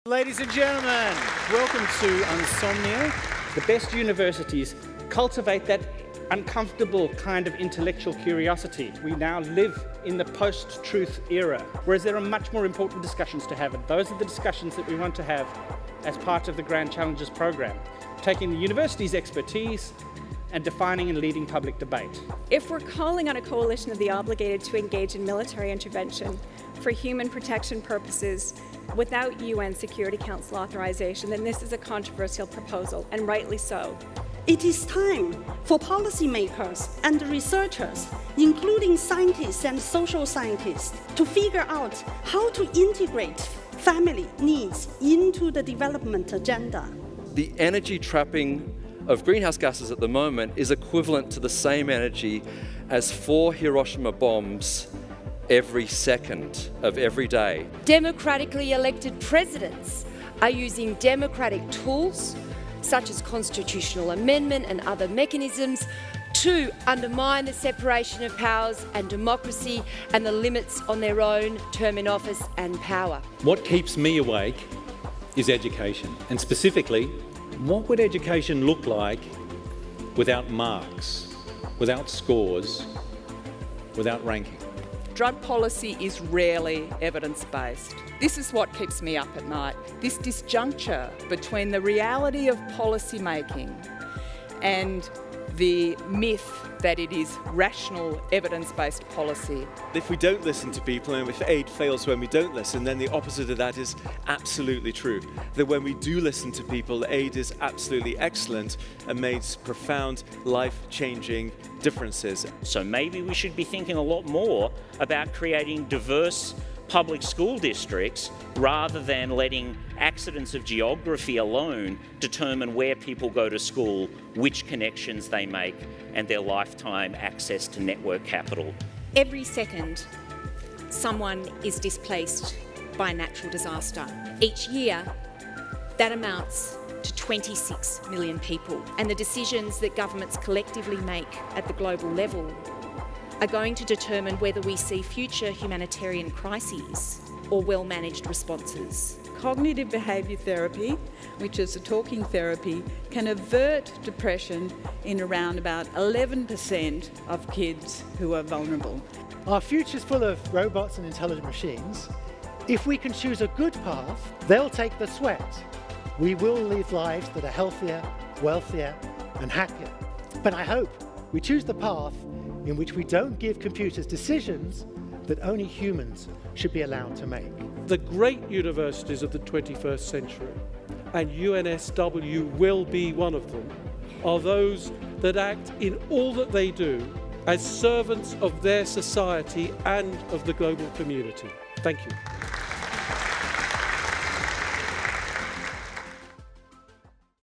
Ladies and gentlemen, welcome to UNSomnia. The best universities cultivate that uncomfortable kind of intellectual curiosity. We now live in the post-truth era, whereas there are much more important discussions to have, and those are the discussions that we want to have as part of the Grand Challenges program, taking the university's expertise and defining and leading public debate. If we're calling on a coalition of the obligated to engage in military intervention for human protection purposes without UN Security Council authorization, then this is a controversial proposal, and rightly so. It is time for policymakers and researchers, including scientists and social scientists, to figure out how to integrate family needs into the development agenda. The energy trapping of greenhouse gases at the moment is equivalent to the same energy as 4 Hiroshima bombs every second of every day. Democratically elected presidents are using democratic tools such as constitutional amendment and other mechanisms to undermine the separation of powers and democracy and the limits on their own term in office and power. What keeps me awake is education, and specifically, what would education look like without marks, without scores, without ranking? Drug policy is rarely evidence-based. This is what keeps me up at night. This disjuncture between the reality of policy making and the myth that it is rational, evidence-based policy. If we don't listen to people, and if aid fails when we don't listen, then the opposite of that is absolutely true. That when we do listen to people, aid is absolutely excellent and makes profound, life-changing differences. So maybe we should be thinking a lot more about creating diverse public school districts rather than letting accidents of geography alone determine where people go to school, which connections they make, and their lifetime access to network capital. Every second, someone is displaced by a natural disaster. Each year, that amounts to 26 million people. And the decisions that governments collectively make at the global level are going to determine whether we see future humanitarian crises or well-managed responses. Cognitive behaviour therapy, which is a talking therapy, can avert depression in around about 11% of kids who are vulnerable. Our future's full of robots and intelligent machines. If we can choose a good path, they'll take the sweat. We will live lives that are healthier, wealthier and happier. But I hope we choose the path in which we don't give computers decisions that only humans should be allowed to make. The great universities of the 21st century, and UNSW will be one of them, are those that act in all that they do as servants of their society and of the global community. Thank you.